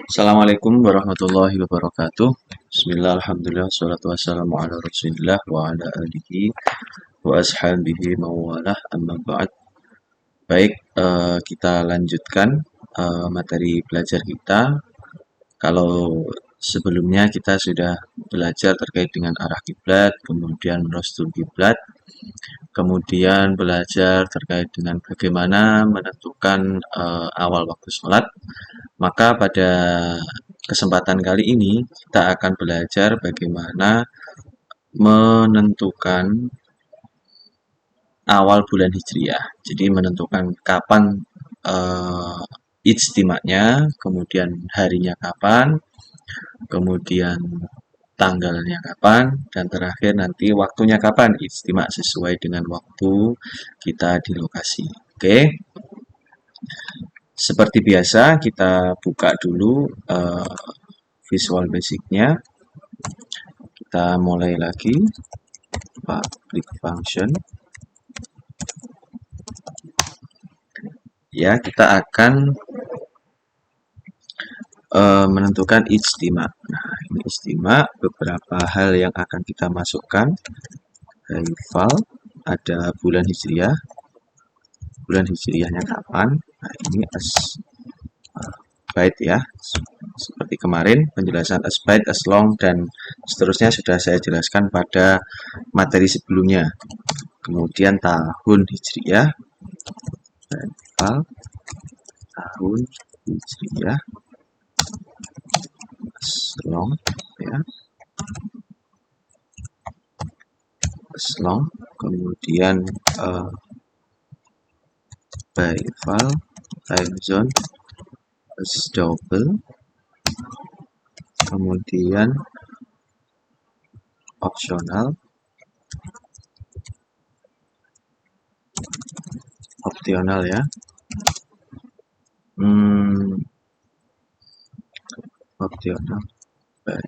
Assalamualaikum warahmatullahi wabarakatuh. Bismillah, alhamdulillah, salatu wassalamu ala rasulillah wa ala alihi wa ashabihi mawalah amma ba'd. Baik, kita lanjutkan materi belajar kita. Kalau sebelumnya kita sudah belajar terkait dengan arah kiblat, kemudian rostul kiblat, kemudian belajar terkait dengan bagaimana menentukan awal waktu sholat. Maka pada kesempatan kali ini kita akan belajar bagaimana menentukan awal bulan Hijriah. Jadi menentukan kapan ijtima'nya, kemudian harinya kapan, kemudian tanggalnya kapan, dan terakhir nanti waktunya kapan ijtima' sesuai dengan waktu kita di lokasi. Oke. Seperti biasa kita buka dulu Visual Basic-nya. Kita mulai lagi public function. Ya, kita akan menentukan ijtima'. Nah, ini ijtima', beberapa hal yang akan kita masukkan. File, ada bulan Hijriah. Bulan Hijriahnya kapan? Nah, ini as byte ya. Seperti kemarin, penjelasan as byte, as long, dan seterusnya sudah saya jelaskan pada materi sebelumnya. Kemudian tahun Hijriah, tahun Hijriah, as long ya, as long, kemudian by file, time zone, as double, kemudian optional ya, optional by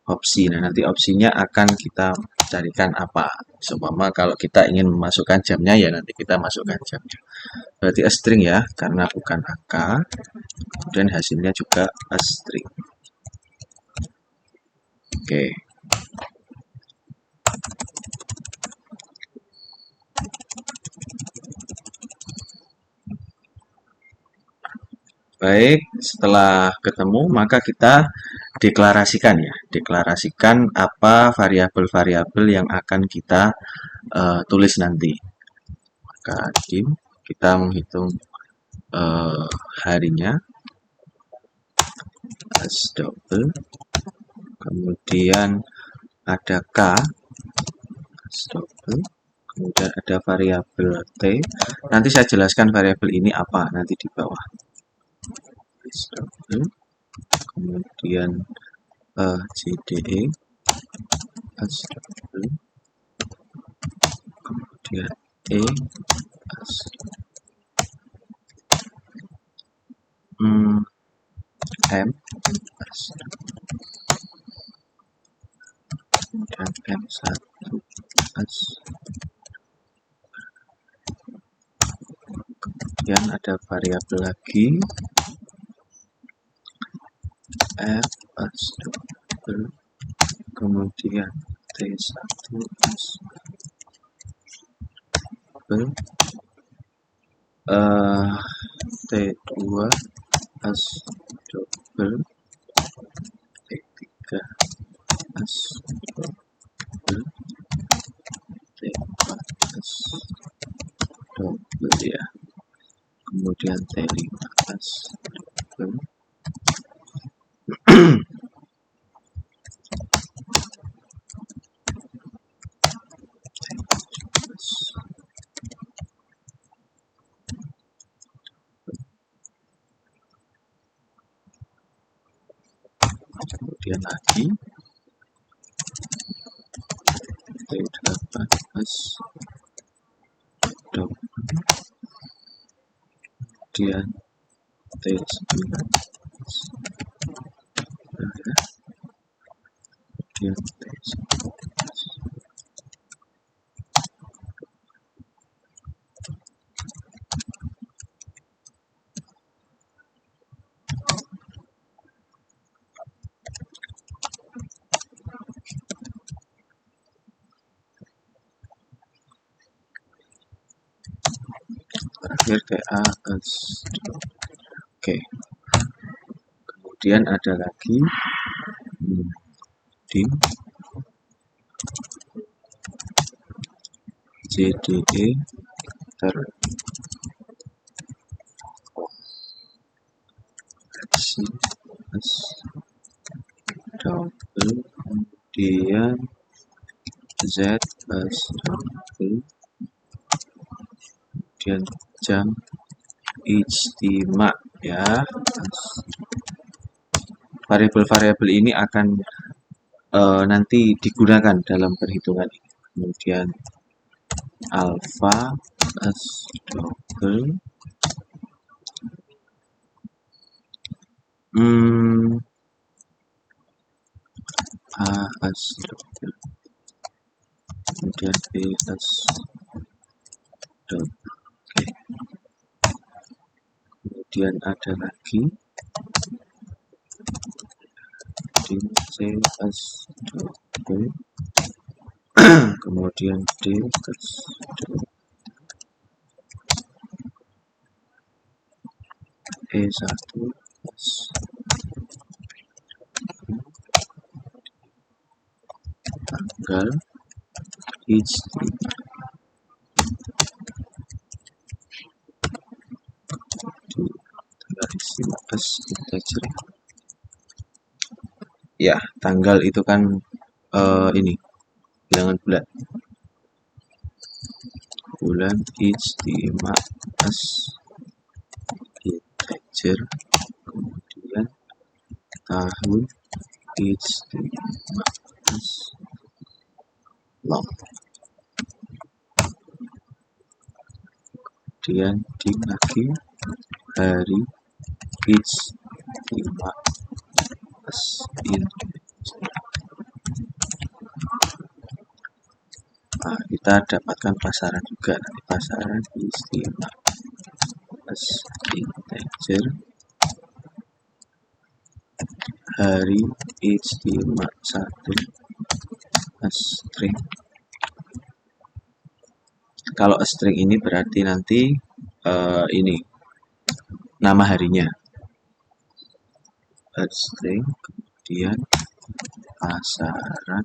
opsi. Nah, nanti opsinya akan kita carikan apa. Seumpama kalau kita ingin memasukkan jamnya, ya nanti kita masukkan jamnya. Berarti a string ya, karena bukan angka. Kemudian hasilnya juga a string. Oke. Baik, setelah ketemu maka kita deklarasikan ya. Deklarasikan apa variabel-variabel yang akan kita tulis nanti. Maka kita menghitung harinya as double, kemudian ada k as double, kemudian ada variabel t. Nanti saya jelaskan variabel ini apa nanti di bawah. As double, kemudian JDE as double, kemudian E as M as dan M1 as, kemudian ada variabel lagi F as double, kemudian T1 as double, T2 as double, T3 as double, T4 as double ya, kemudian T5 as double, kemudian lagi T8 as double, kemudian T9 as double, kemudian T10 as terakhir TA S. Oke, kemudian ada lagi dim JDE ter S double, kemudian Z S double, kemudian jam ijtima ya. Variabel-variabel ini akan nanti digunakan dalam perhitungan ini. Kemudian alfa S double, A S double, kemudian B S double. Oke. Kemudian ada lagi dim C S double, kemudian D S double, E1 S tanggal ijtima S integer. Ya, tanggal itu kan ini bilangan bulan. Bulan ijtima S integer, kemudian tahun ijtima S long. Kemudian dim lagi hari ijtima S integer. Nah, kita dapatkan pasaran juga, nanti pasaran ijtima S integer, hari ijtima 1 string. Kalau string ini berarti nanti ini nama harinya string, kemudian pasaran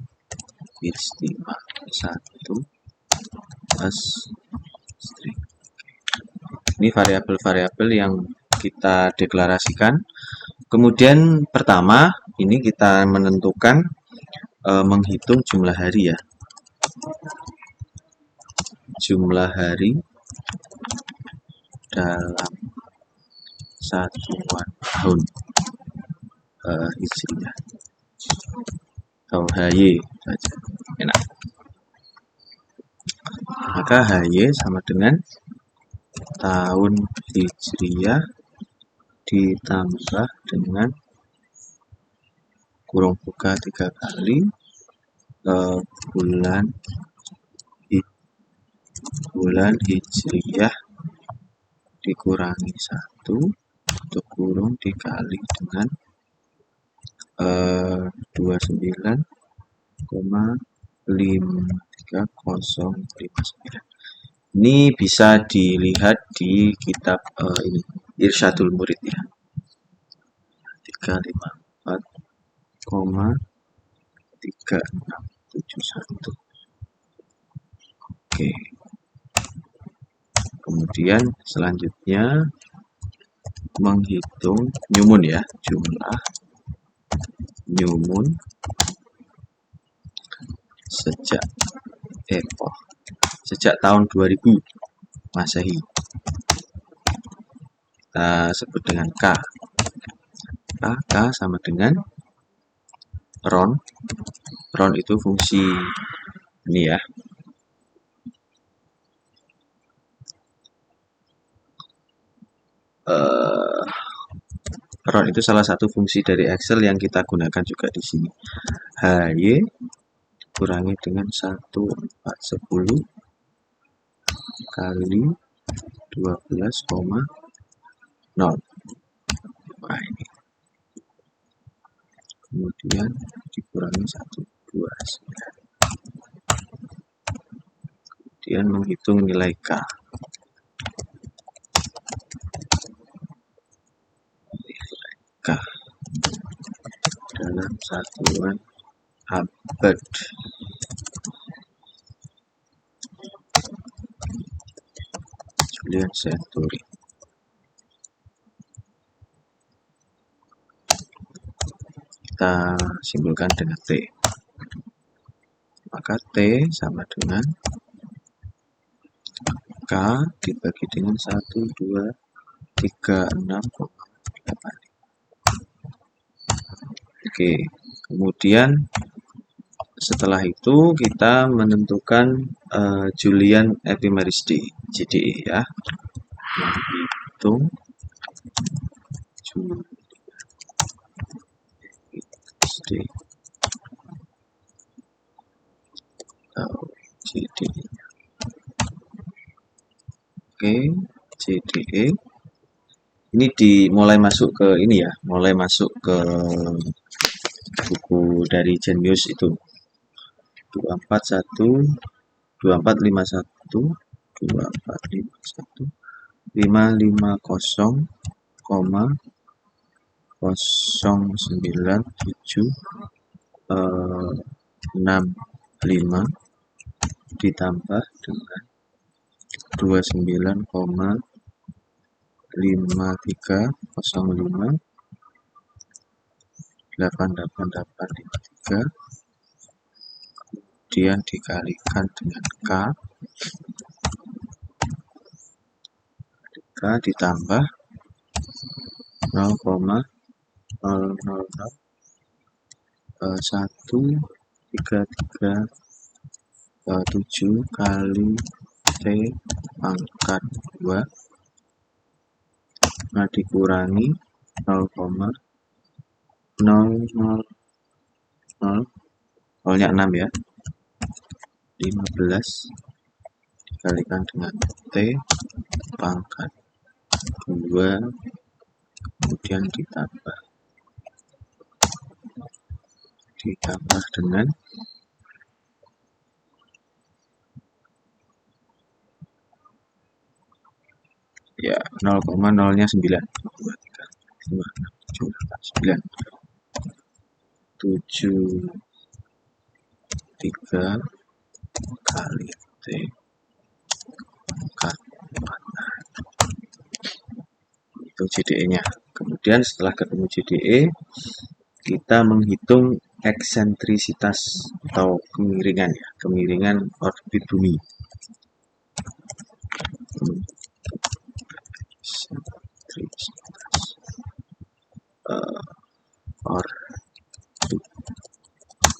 ijtima 1 string. Ini variabel-variabel yang kita deklarasikan. Kemudian pertama ini kita menentukan menghitung jumlah hari ya. Jumlah hari dalam satuan tahun hijriah atau HY saja enak. Maka HY sama dengan tahun hijriah ditambah dengan kurung buka 3 kali bulan hijriah dikurangi 1 untuk kurung dikali dengan 29,53059. Ini bisa dilihat di kitab ini Irsyadul Murid ya. 354,3671. Oke. Kemudian selanjutnya menghitung nyumun ya, jumlah nyumun sejak tahun 2000 Masehi. Kita sebut dengan K. K sama dengan ron. Ron itu fungsi ini ya. Ron itu salah satu fungsi dari Excel yang kita gunakan juga di sini. HY kurangi dengan 1410 kali 12,0. Nah, ini. Kemudian dikurangi 129. Kemudian menghitung nilai K. dalam satuan abad. Julian Century. Kita simpulkan dengan T. Maka T sama dengan K dibagi dengan 1, 2, 3, 6,8. Oke, kemudian setelah itu kita menentukan Julian Epimerisdi, JDE ya. Menghitung Julian Epimerisdi atau JDE. Oke, JDE ini mulai masuk ke ini ya, mulai masuk ke buku dari Jenius itu 241 2451 2451 550,097 65 ditambah dengan 29,5305 88853 kemudian dikalikan dengan K ditambah 0,00133 kali T pangkat 2 nah dikurangi 0,000 nolnya 6 ya 15 dikalikan dengan T pangkat 2 kemudian ditambah dengan ya 0,0-nya 9 2, 3, 5, 6, 7, 8, 9 7 3 kali T pangkat 4 itu JDE nya kemudian setelah ketemu JDE kita menghitung eksentrisitas atau kemiringan ya kemiringan orbit bumi orbit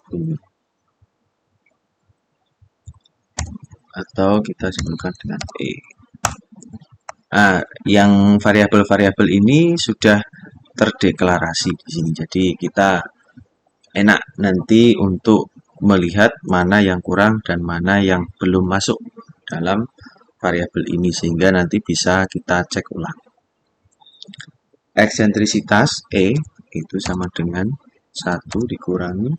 bumi atau kita sebutkan dengan E. Nah, yang variabel-variabel ini sudah terdeklarasi di sini. Jadi kita enak nanti untuk melihat mana yang kurang dan mana yang belum masuk dalam variabel ini sehingga nanti bisa kita cek ulang. Eksentrisitas E itu sama dengan 1 dikurangi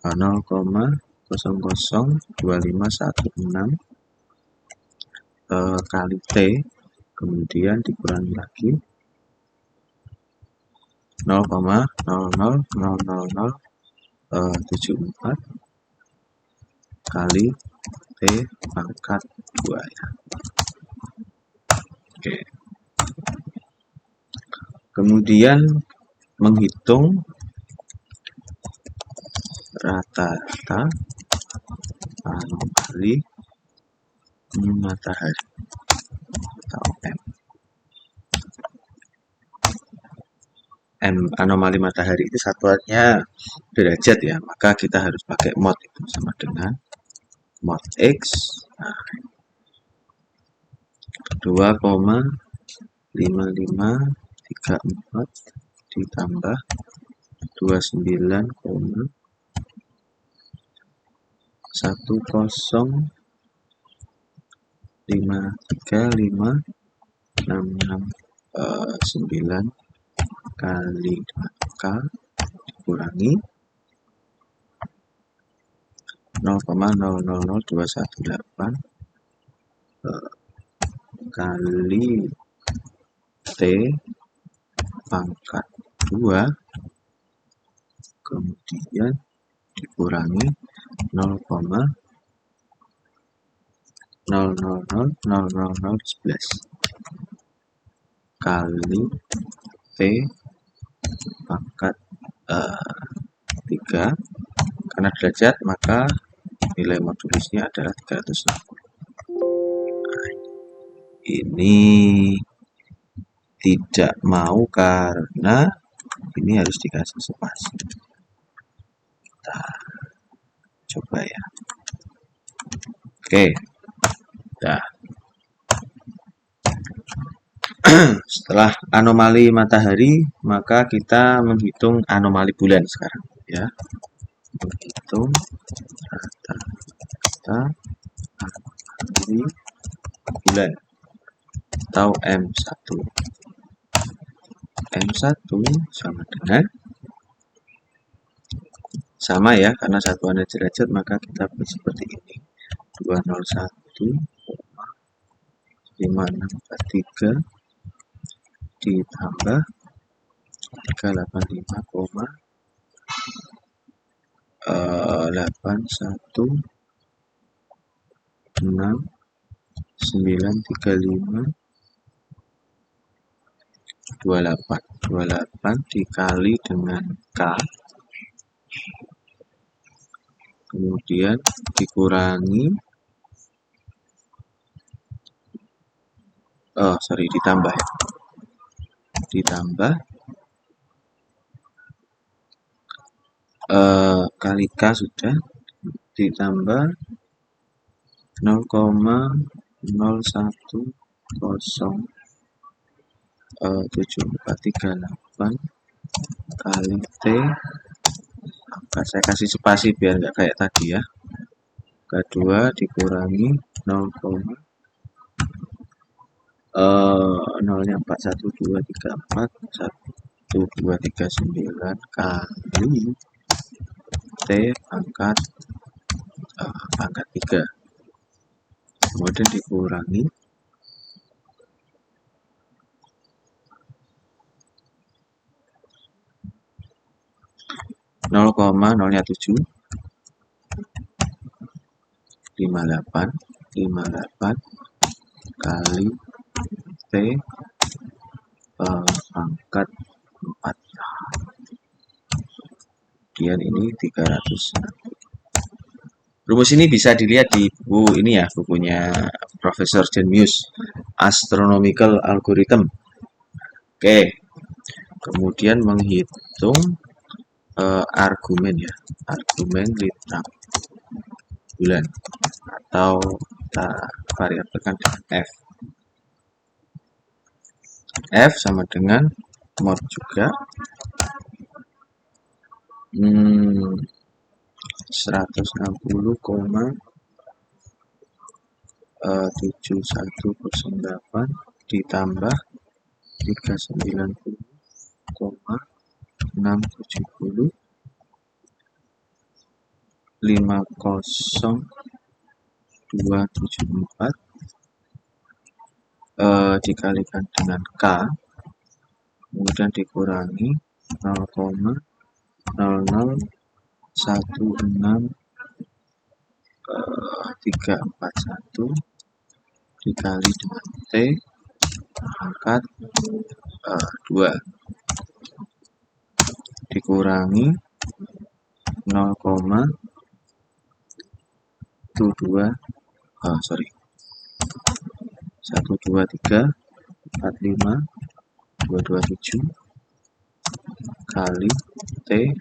0,002516 kali T kemudian dikurangi lagi 0,000074 kali T pangkat 2 ya. Oke. Kemudian menghitung rata-rata anomali matahari atau M anomali matahari itu satuannya derajat ya, maka kita harus pakai mod itu sama dengan mod X 2,5534 ditambah 29,10,535,669 kali K dikurangi 0,000218 kali T pangkat 2 kemudian dikurangi 0,0000011 kali T pangkat 3. Karena derajat maka nilai modulusnya adalah 360. Ini tidak mau karena ini harus dikasih spasi. Kita coba ya. Oke. Nah, setelah anomali matahari, maka kita menghitung anomali bulan sekarang ya. Menghitung rata-rata anomali bulan atau M1. M1 sama dengan sama ya, karena satuannya derajat maka kita buat seperti ini. 201,5643 ditambah 385,93528 dikali dengan K, kemudian dikurangi ditambah ya, ditambah kali K sudah, ditambah 0,010748 kali T. Saya kasih spasi biar nggak kayak tadi ya. Kedua dikurangi 0,0nya 41234 kali T pangkat 3, kemudian dikurangi 0,07 58 kali T pangkat 4. Kemudian ini 300. Rumus ini bisa dilihat di buku ini ya, bukunya Profesor Jenius, Astronomical Algorithm. Oke, kemudian menghitung argumen ya, argumen lintang bulan atau kita variabelkan dengan F. F sama dengan mod juga 160,7108 ditambah 390,670 50274 dikalikan dengan K, kemudian dikurangi 0,016,341 dikali dengan T pangkat 2 dikurangi 12345,227 kali T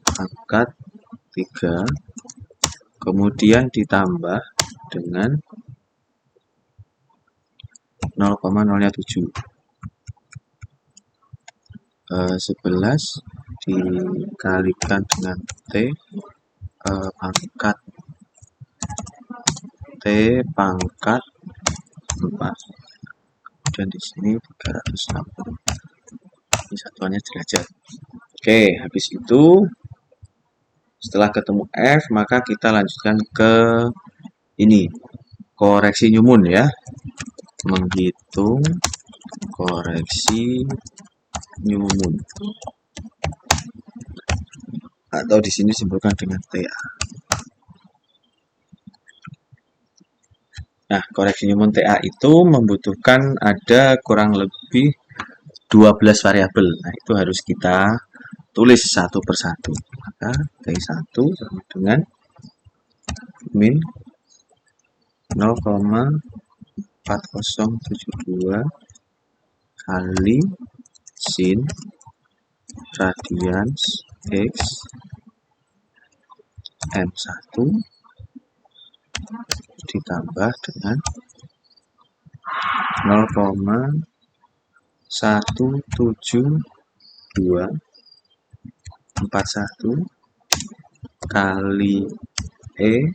pangkat 3, kemudian ditambah dengan 0,007. 11 dikalikan dengan T pangkat 4, dan di sini 360. Ini satuannya derajat. Oke, habis itu setelah ketemu F maka kita lanjutkan ke ini, koreksi Newman ya. Menghitung koreksi Newman. atau di sini simpulkan dengan TA. Nah, koreksi nyumun TA itu membutuhkan ada kurang lebih 12 variabel. Nah, itu harus kita tulis satu persatu. Maka T1 sama dengan min 0,4072 kali sin radians X M1 ditambah dengan 0,17241 kali E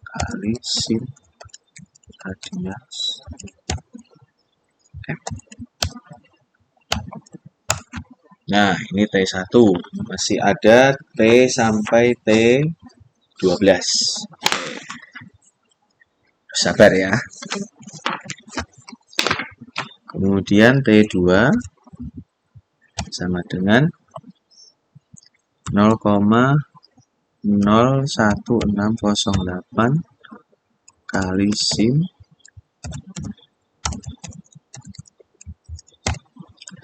kali sin radians M. Nah, ini T1. Masih ada T sampai T12. Sabar ya. Kemudian T2 sama dengan 0,01608 kali sin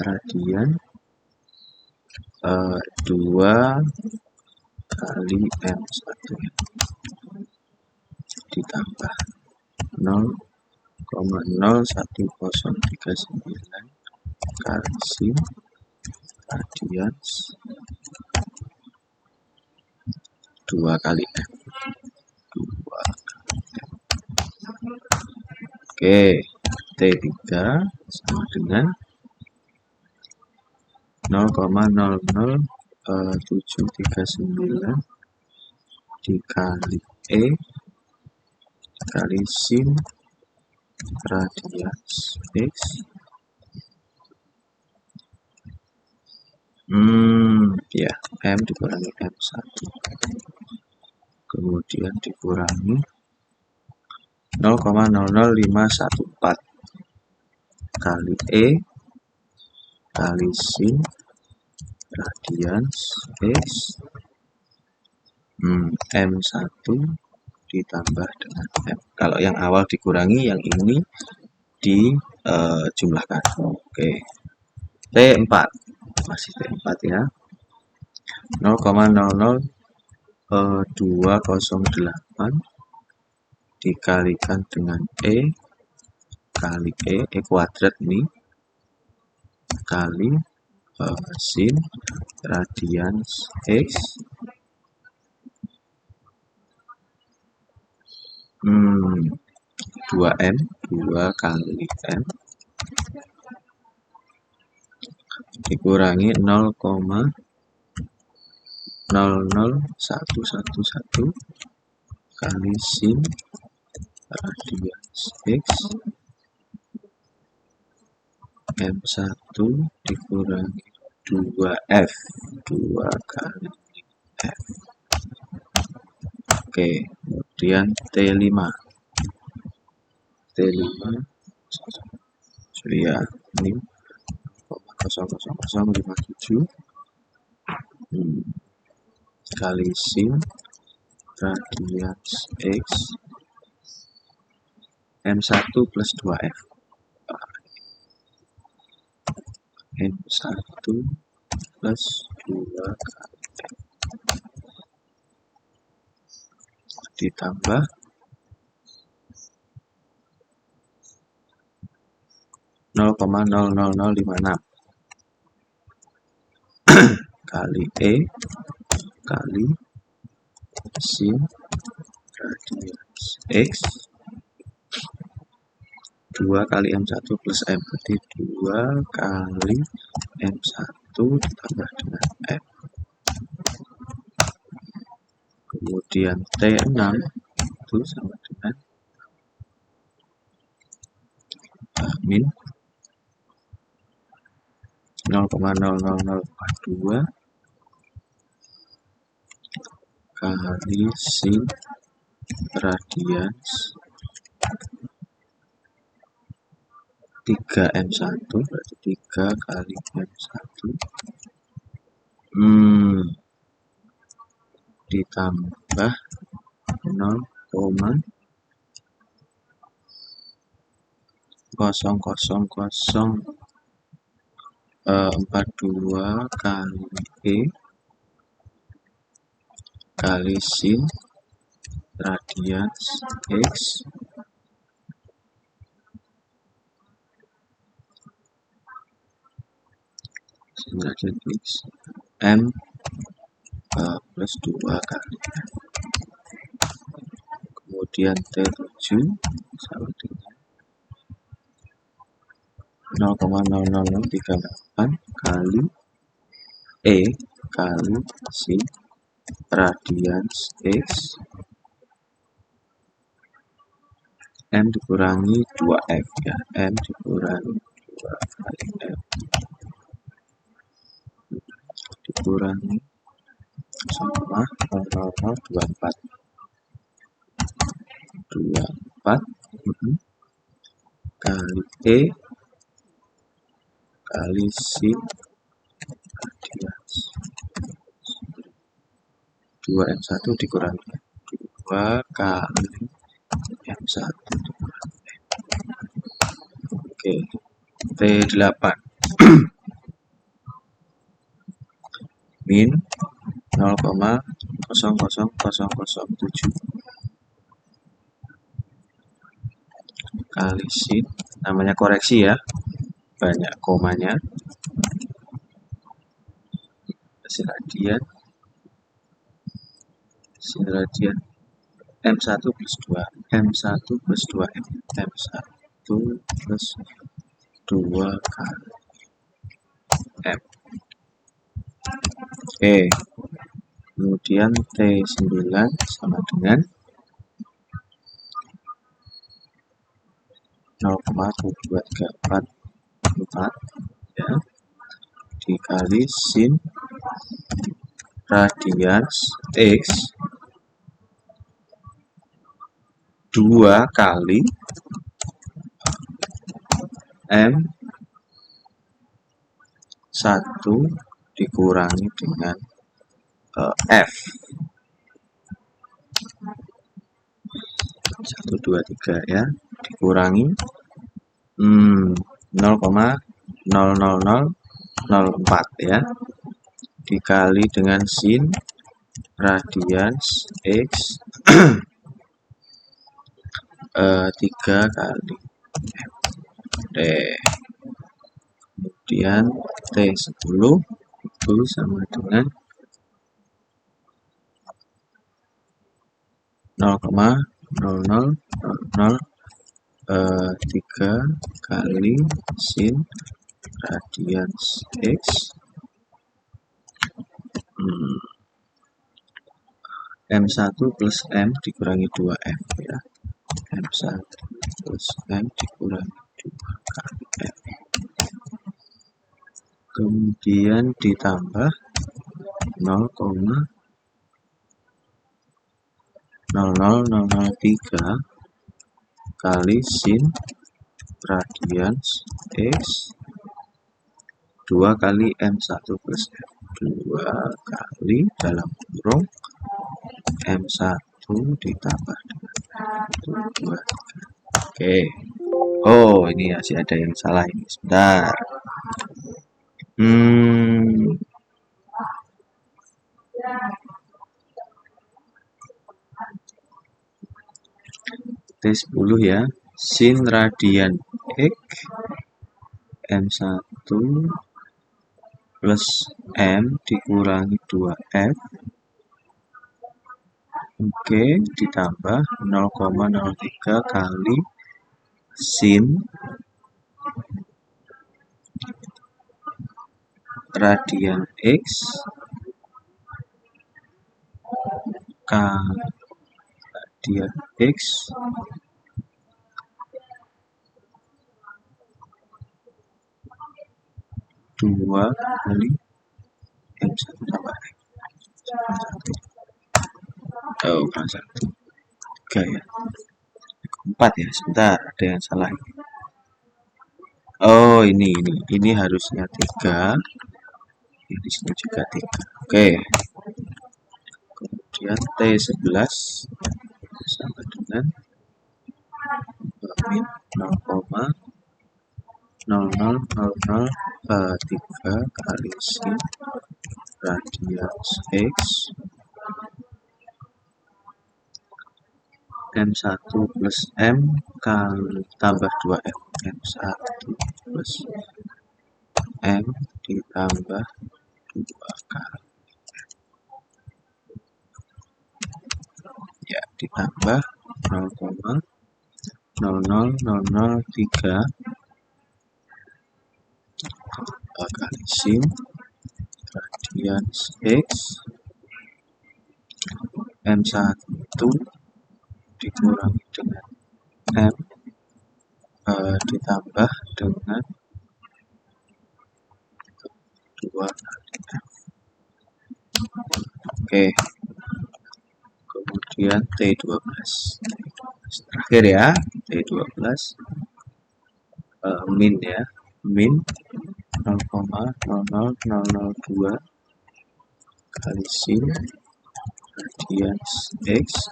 radian 2 kali M1 ditambah 0,01039 kali sin radians 2 kali M. 2 kali M. Oke, T3 sama dengan 0,00739 dikali E kali sin radians X ya, M dikurangi M1 kemudian dikurangi 0,00514 kali E kali sin radians X M1 ditambah dengan M. Kalau yang awal dikurangi, yang ini dijumlahkan. Oke. T4 masih T4 ya. 0,00208 dikalikan dengan E kali E kuadrat nih kali sin radians X 2M 2 kali M dikurangi 0,00111 kali sin radians X M1 dikurangi 2F 2 kali F. Oke, kemudian T5 ya ini 0,00057 kali sin radians X M1 plus 2F M1 plus 2 kali F ditambah 0,00056 kali E kali sin radians X 2 kali M1 plus M berarti 2 kali M1 ditambah dengan M. Kemudian T6 itu sama dengan min 0,00042 kali sin radians 3M1 berarti 3 kali M1 ditambah 0,0042 kali E kali sin radians X sin radians X M plus 2 kali F. Kemudian T7 sama dengan 0,00038 kali E kali sin radians X M dikurangi 2F ya, M dikurangi 2 kali F dikurangi 0,0024 kali E kali sin radians 2M1 dikurangi 2 kali M1 dikurangi. Oke, T8 min 0,00007 kali sin, namanya koreksi ya, banyak komanya, sin radian M1 plus 2 M1 plus 2M M1 plus 2 kali M. Oke, kemudian T9 sama dengan 0,2344 ya, dikali sin radians X 2 kali M1 dikurangi dengan F 1, 2, 3 ya, dikurangi 0,00004 ya, dikali dengan sin radians X 3 kali F. Kemudian T10 itu sama dengan 0,0003 kali sin radians X M1 plus M dikurangi 2F ya, M1 plus M dikurangi 2 kali F, kemudian ditambah 0,00003 kali sin radians X 2 kali M1 plus F 2 kali dalam kurung M1 ditambah dengan 1, 2, 3. Oke. Oh, ini masih ada yang salah ini. Sebentar. T10 ya. Sin radian X M1 plus M dikurangi 2F. Oke, ditambah 0,03 kali sin radian X radian X 2 kali M1 tambah F. Oh, kurang 1. 3 ya. 4 ya, sebentar, ada yang salah ini. Oh, ini harusnya 3. Di sini juga 3. Oke. kemudian T11 sama dengan min 0,0000 kali sin radians X M1 plus M kali tambah 2M M1 plus M ditambah 2 kali ya ditambah 0,00003 kali sin radians X M1 dikurangi dengan M ditambah dengan 2 kali M. Oke, kemudian T12 terakhir ya, T12 min ya, min 0,00002 kali sin radians X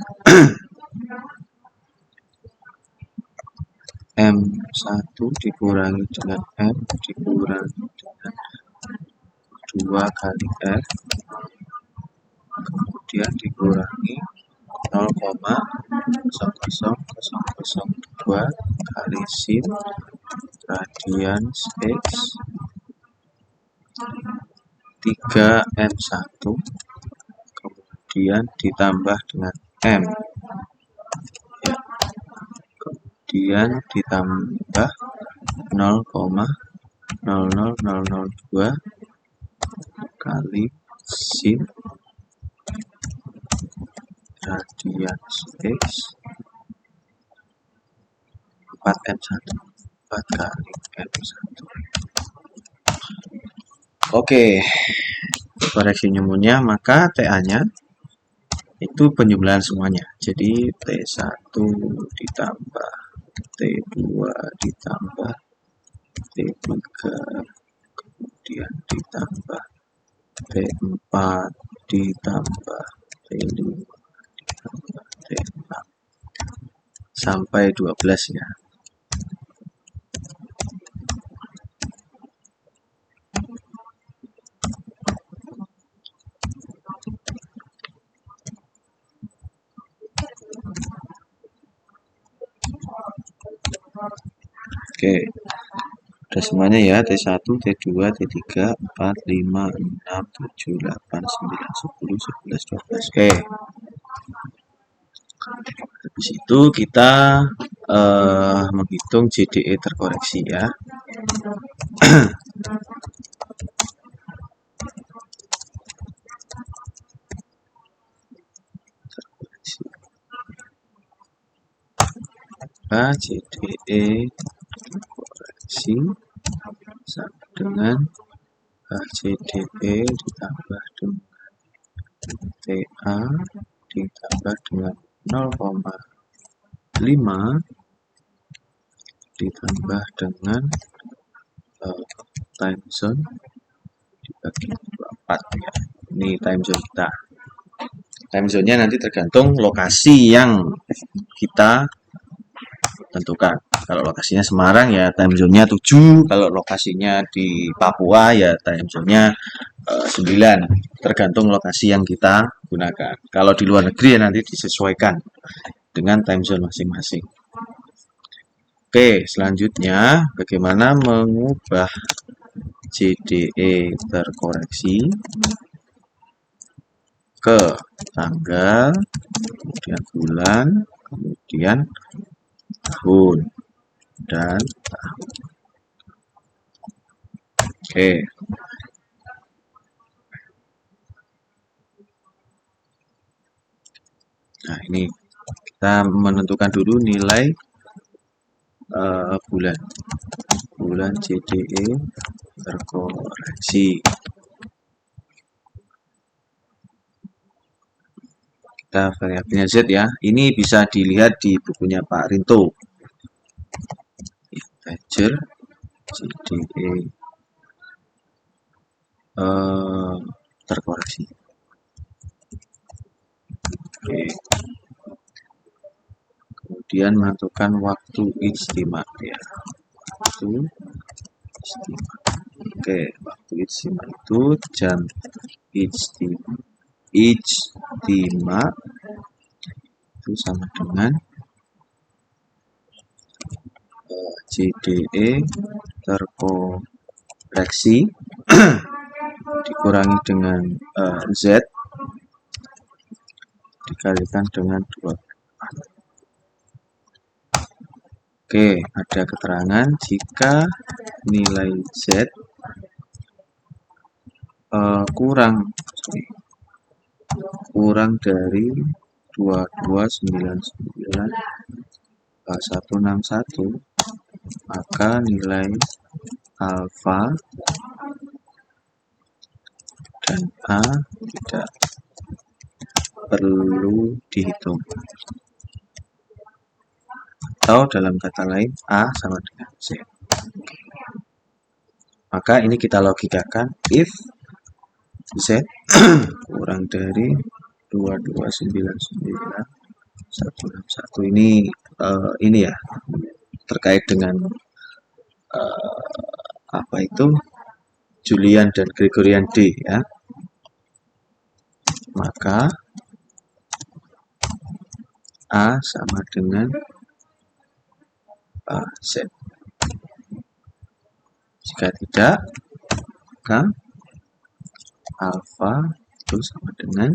M1 dikurangi dengan M dikurangi dengan 2 kali F kemudian dikurangi 0,00002 kali sin radians X 3M1 kemudian ditambah dengan M ya. Kemudian ditambah 0,00002 kali sin radians X 4M1 4 kali M1. Oke, koreksi nyumunnya maka TA-nya itu penjumlahan semuanya. Jadi T1 ditambah T2 ditambah T3 kemudian ditambah T4 ditambah T5 ditambah T6 sampai 12 ya. Oke, udah semuanya ya, T1, T2, T3, 4, 5, 6, 7, 8, 9, 10, 11, 12. Oke. Habis itu kita menghitung JDE terkoreksi ya. JDE koreksi sama dengan JDE ditambah dengan TA ditambah dengan 0,5 ditambah dengan time zone dibagi 24 ya. Ini time zone kita. Time zone-nya nanti tergantung lokasi yang kita tentukan. Kalau lokasinya Semarang ya time zone-nya 7, kalau lokasinya di Papua ya time zone-nya 9, tergantung lokasi yang kita gunakan. Kalau di luar negeri ya nanti disesuaikan dengan time zone masing-masing. Oke, selanjutnya bagaimana mengubah JDE terkoreksi ke tanggal, kemudian bulan, kemudian tahun dan tahun. Oke. Nah, ini kita menentukan dulu nilai bulan JDE terkoreksi. Kita variabelnya Z ya. Ini bisa dilihat di bukunya Pak Rinto. Integer JDE terkoreksi. Oke. Kemudian menentukan waktu ijtima ya. Waktu ijtima. Oke, waktu ijtima itu jam ijtima. Ijtima itu sama dengan JDE terkoreksi dikurangi dengan Z dikalikan dengan 2. Oke, ada keterangan jika nilai Z kurang dari 2299,161, maka nilai alfa dan A tidak perlu dihitung. Atau dalam kata lain A sama dengan Z. Maka ini kita logikakan if Z kurang dari 2299,161 ini ya terkait dengan apa itu Julian dan Gregorian D ya. Maka A sama dengan Z. Jika tidak, maka alfa itu sama dengan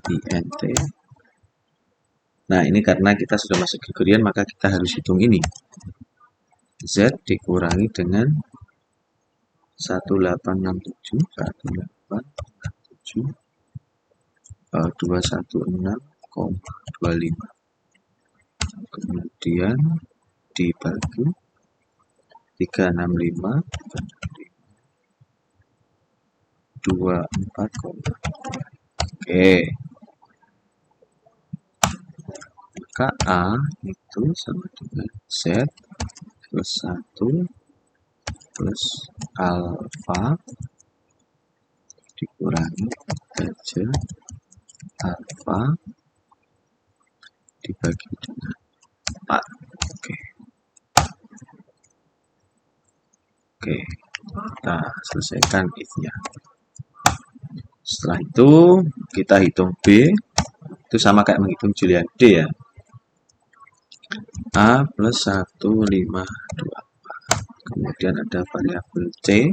INT. Nah, ini karena kita sudah masuk Gregorian, maka kita harus hitung ini. Z dikurangi dengan 1867, 216,25. Kemudian dibagi 365, 24. Oke. Maka A itu sama dengan Z plus 1 plus alfa dikurangi integer alfa dibagi dengan 4. Oke. Oke, kita selesaikan if-nya. Setelah itu kita hitung B, itu sama kayak menghitung Julian D ya. A plus 1,524. Kemudian ada variabel C,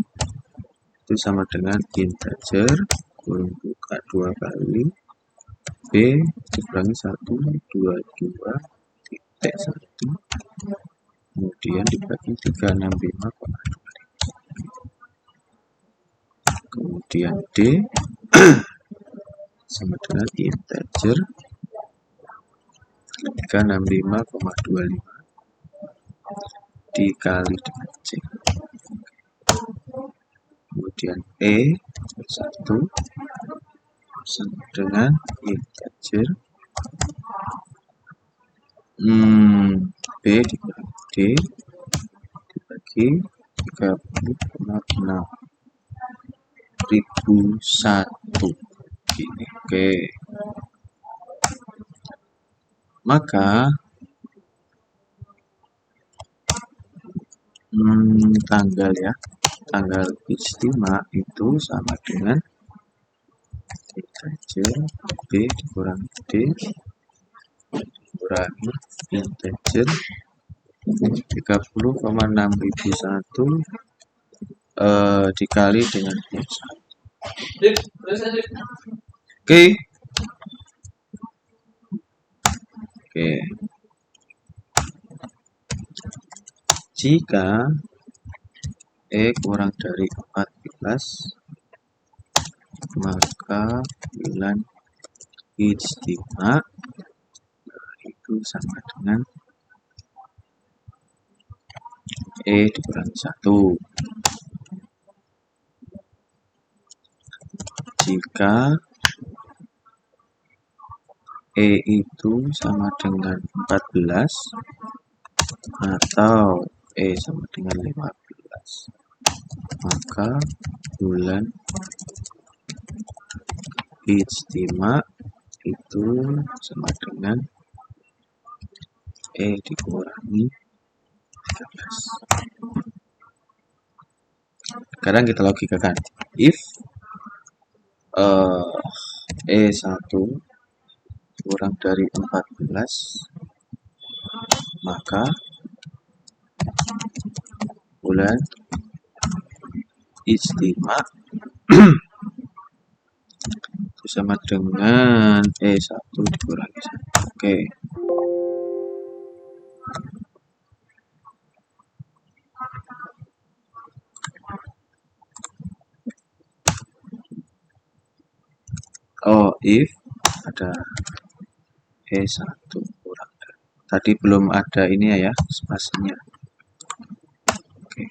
itu sama dengan integer kurung buka 2 kali B dikurangi 122.1, kemudian dibagi 365,2. Kemudian D sama dengan integer 365,25 dikali dengan C. Kemudian E 1 sama dengan integer B dikurangi D dibagi 30,6.001 gini. Oke, maka tanggal ijtima itu sama dengan integer B dikurangi D dikurangi integer 30,6.001 dikali dengan 1. Oke. Jika E kurang dari 14, maka bilangan ijtima itu sama dengan E dikurangi 1. Jika E itu sama dengan 14 atau E sama dengan 15, maka bulan ijtima itu sama dengan E dikurangi 13. Sekarang kita logikakan. If E1 kurang dari 14, maka bulan ijtima itu sama dengan E1 dikurangi 1. Oke. Oh, if ada E1 kurang. Tadi belum ada ini ya, spasinya. Oke.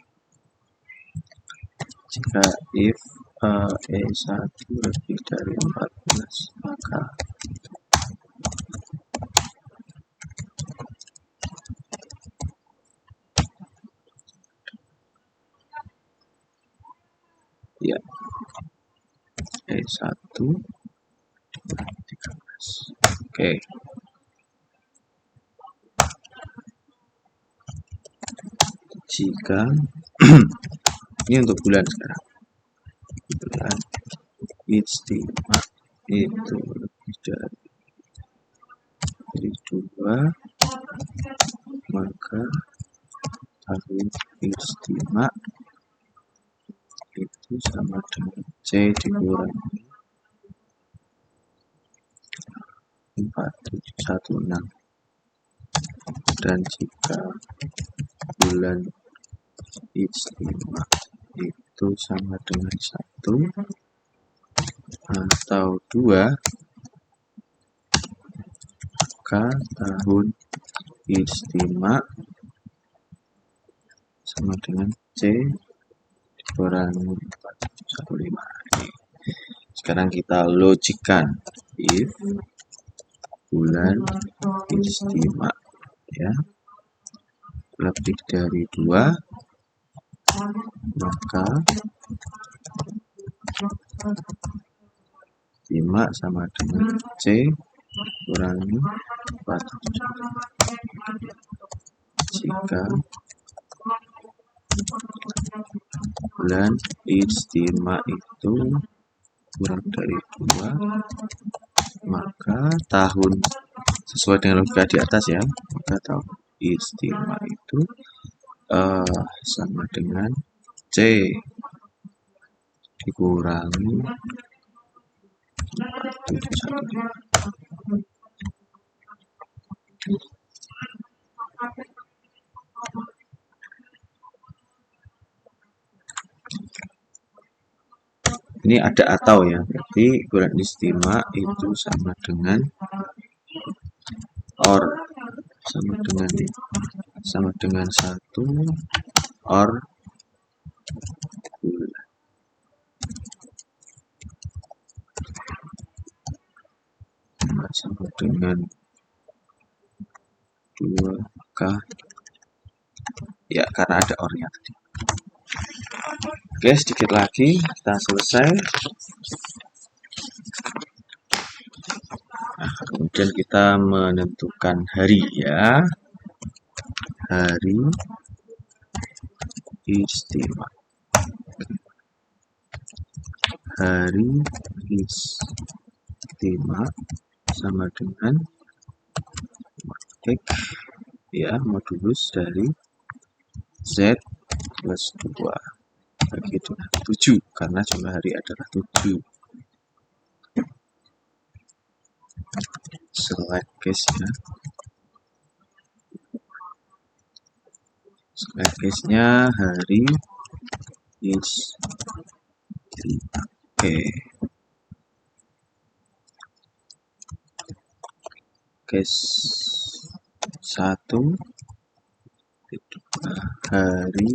Jika if E1 lebih dari 14, maka ya E1 dikurangi 13. Oke. Jika ini untuk bulan sekarang, bulan ijtima itu lebih dari 2, maka tahun ijtima itu sama dengan C dikurangi 4716. Dan jika bulan ijtima itu sama dengan 1 atau 2, maka tahun ijtima sama dengan C dikurangi 415. Sekarang kita logikan. If bulan ijtima ya lebih dari 2, maka ijtima sama dengan C kurangi 4. Jika bulan ijtima itu kurang dari 2, maka tahun sesuai dengan logika di atas ya, maka tahun ijtima itu sama dengan C dikurangi 415. Ini ada atau ya, berarti bulan ijtima itu sama dengan or sama dengan 1 or bulan. Sama dengan 2 maka ya karena ada ornya tadi. Oke, sedikit lagi kita selesai. Nah, kemudian kita menentukan hari ya, hari ijtima. Hari ijtima sama dengan X ya, modulus dari Z plus 2 bagi dengan 7 karena jumlah hari adalah 7. Select case ya. Select case-nya hari ijtima. Oke. Case 1 itu hari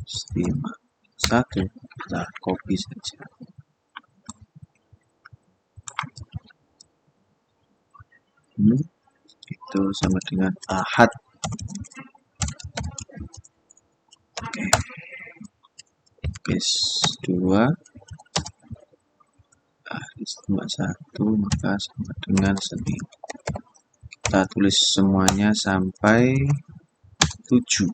ijtima 1, kita copy saja. Itu sama dengan ahad. Oke. Case 2 hari Istimewa 1 maka sama dengan 9. Kita tulis semuanya sampai 7.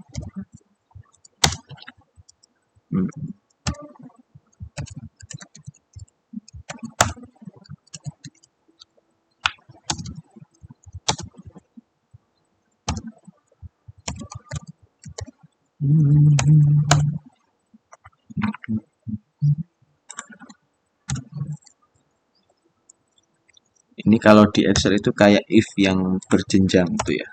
Ini kalau di Excel itu kayak if yang berjenjang itu ya.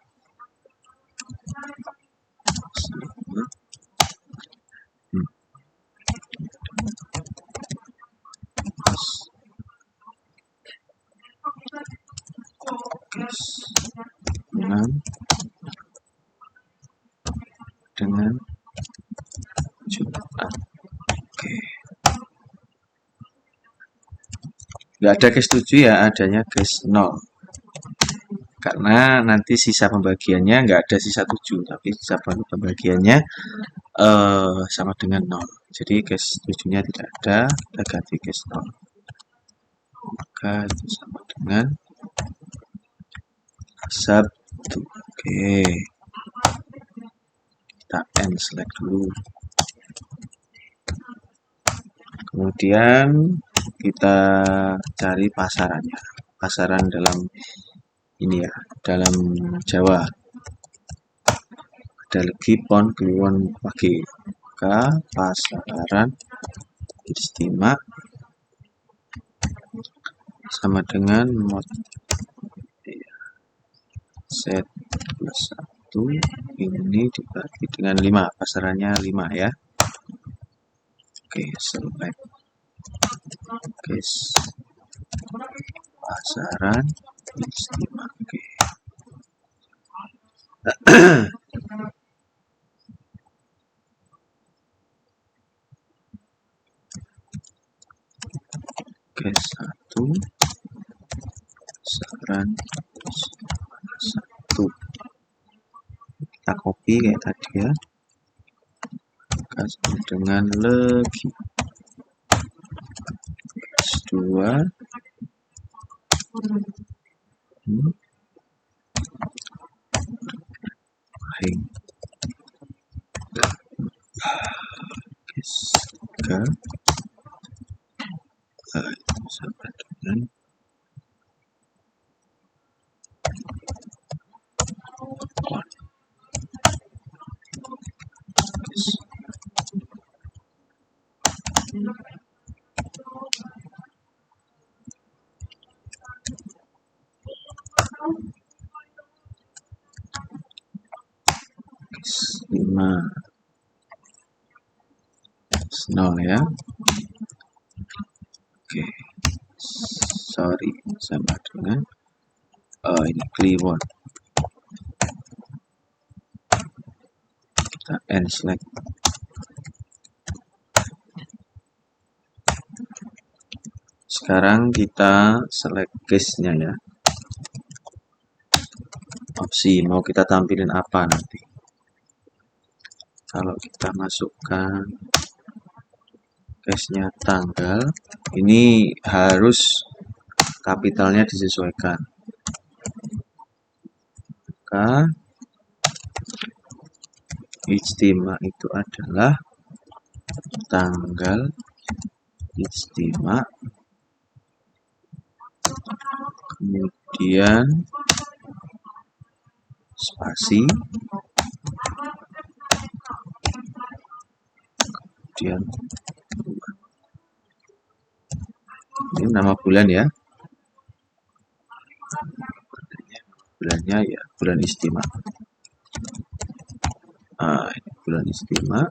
Dengan Jumat. Oke. Nggak ada case 7 ya, adanya case 0. Karena nanti sisa pembagiannya nggak ada sisa 7, tapi sisa pembagiannya sama dengan 0. Jadi case 7-nya tidak ada, kita ganti case 0. Maka itu sama dengan Sabtu. Oke. Kita end select dulu. Kemudian kita cari pasarannya. Pasaran dalam ini ya, dalam Jawa. Ada legi pon kliwon pagi. Maka pasaran istimewa sama dengan mod set plus 1 ini dibagi dengan 5. Pasarannya 5 ya. Oke, select case pasaran istimewa. Oke. Case 1 pasaran 1. Kita copy kayak tadi ya. Kasih dengan legi. Case 2 case 3 sama dengan case 5 0 ya. Oke, sorry sama dengan ini kliwon. Kita end select. Sekarang kita select case-nya ya. Opsi mau kita tampilin apa nanti. Kalau kita masukkan case-nya tanggal, ini harus kapitalnya disesuaikan. Maka istimewa itu adalah tanggal istimewa, kemudian spasi, kemudian ini nama bulan ya, bulannya ya bulan istimewa. Ini bulan istimewa,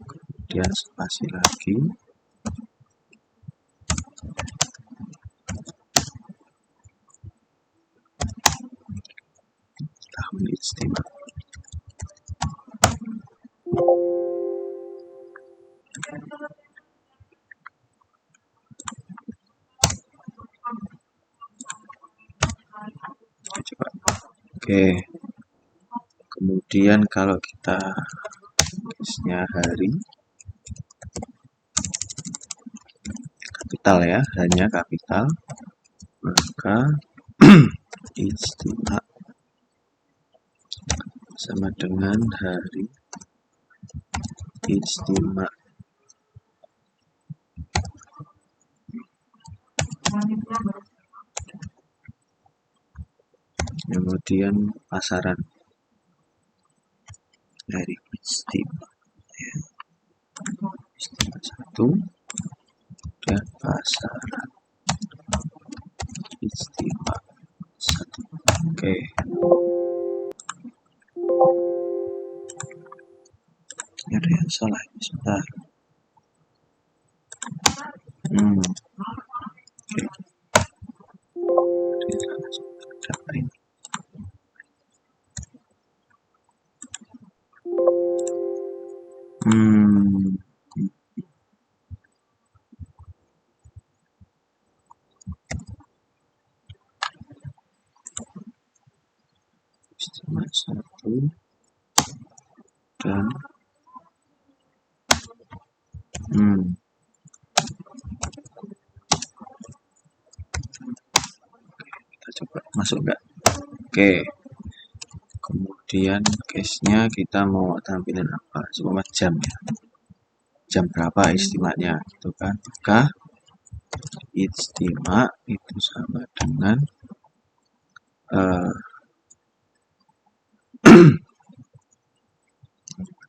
kemudian spasi lagi, tahun istimewa. Coba. Oke. Kemudian kalau kita case-nya hari, kapital ya, hanya kapital, maka ijtima sama dengan hari ijtima. Kemudian pasaran dari ijtima ya. Ijtima 1 dan pasaran ijtima 1. Oke. Ini ada yang salah ini sebentar. Oke. Berapa ini? Ijtima 1 dan kita coba masuk enggak? Oke. Kemudian case-nya kita mau tampilin apa? Cuma jam ya. Jam berapa istimanya gitu kan? Maka ijtima itu sama dengan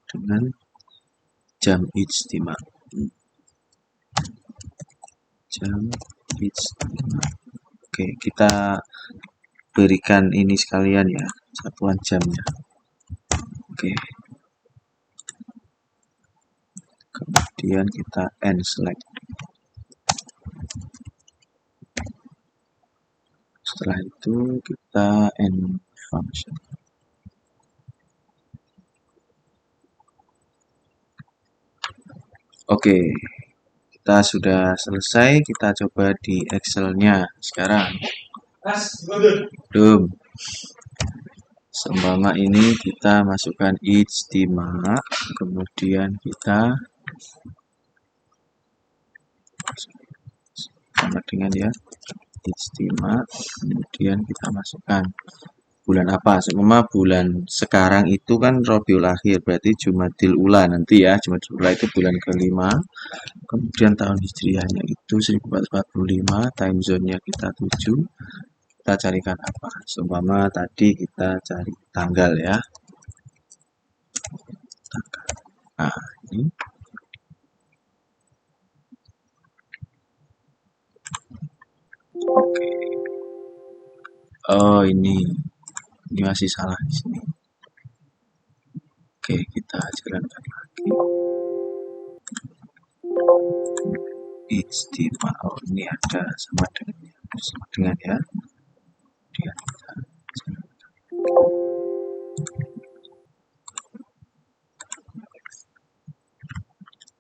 dengan jam ijtima. Jam ijtima. Oke, kita berikan ini sekalian ya, satuan jamnya. Oke. Kemudian kita end select. Setelah itu kita end function. Oke, kita sudah selesai. Kita coba di Excel-nya sekarang. Belum. Seumpama ini kita masukkan ijtima, kemudian kita sama dengan ya ijtima, kemudian kita masukkan bulan apa. Seumpama bulan sekarang itu kan Rabiul Akhir, berarti Jumadil Ula nanti ya. Jumadil Ula itu bulan ke-5. Kemudian tahun hijriahnya itu 1445, time zone-nya kita 7. Kita carikan apa? Seumpama tadi kita cari tanggal ya. Tanggal. Nah, ini. Oke. Oh, ini masih salah di sini. Oke, kita jalankan lagi. Ijtima. Oh, ini ada sama dengan ya. Kemudian kita jalankan.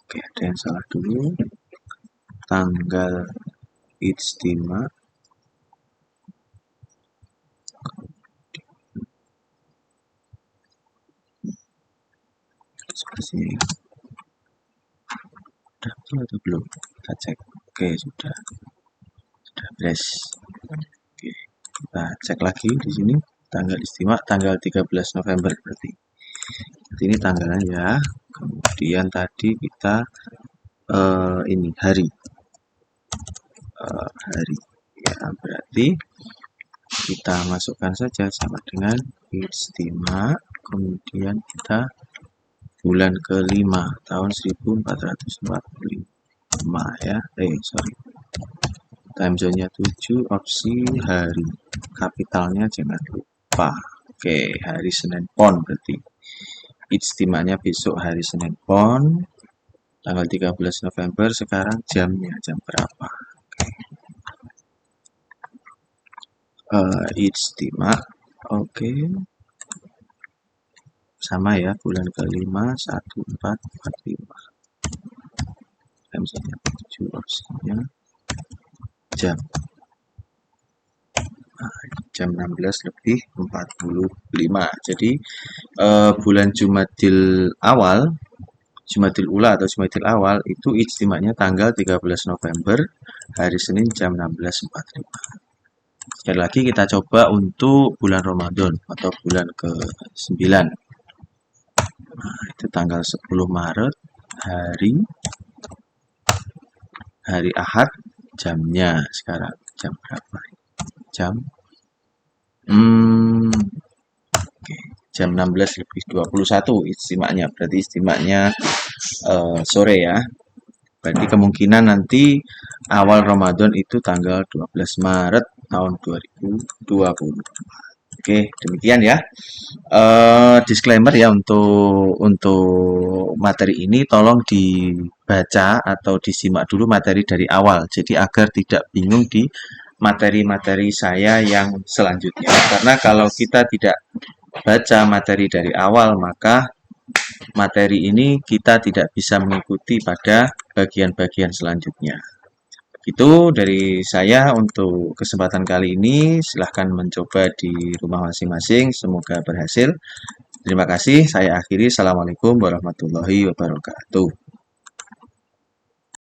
Oke, ada yang salah dulu. Tanggal ijtima. Seperti ini. Sudah betul atau belum? Kita cek. Oke, sudah beres. Oke, kita cek lagi di sini tanggal istimewa tanggal 13 November berarti. Ini tanggalnya ya. Kemudian tadi kita ini hari. Hari ya, berarti kita masukkan saja sama dengan ijtima, kemudian kita bulan ke-5 tahun 1445 ya. Time zone-nya 7, opsi hari. Kapitalnya jangan lupa. Oke, hari Senin Pon berarti. Ijtimanya besok hari Senin Pon. Tanggal 13 November, sekarang jamnya jam berapa? Ijtima. Oke. Sama ya, bulan ke-5 1445. Time zone-nya 7, opsinya jam. Jam 16:45. Jadi bulan Jumadil awal Jumadil Ula atau Jumadil Awal itu ijtima'nya tanggal 13 November hari Senin jam 16.45. Sekali lagi kita coba untuk bulan Ramadan atau bulan ke-9. Nah, itu tanggal 10 Maret hari Ahad, jamnya sekarang jam berapa? Jam oke, jam 16.21 istimanya. Berarti istimanya sore ya. Berarti kemungkinan nanti awal Ramadan itu tanggal 12 Maret tahun 2020. Oke, demikian ya. Disclaimer ya untuk materi ini tolong dibaca atau disimak dulu materi dari awal. Jadi agar tidak bingung di materi-materi saya yang selanjutnya. Karena kalau kita tidak baca materi dari awal, maka materi ini kita tidak bisa mengikuti pada bagian-bagian selanjutnya. Itu dari saya untuk kesempatan kali ini. Silahkan mencoba di rumah masing-masing. Semoga berhasil. Terima kasih. Saya akhiri. Assalamualaikum warahmatullahi wabarakatuh.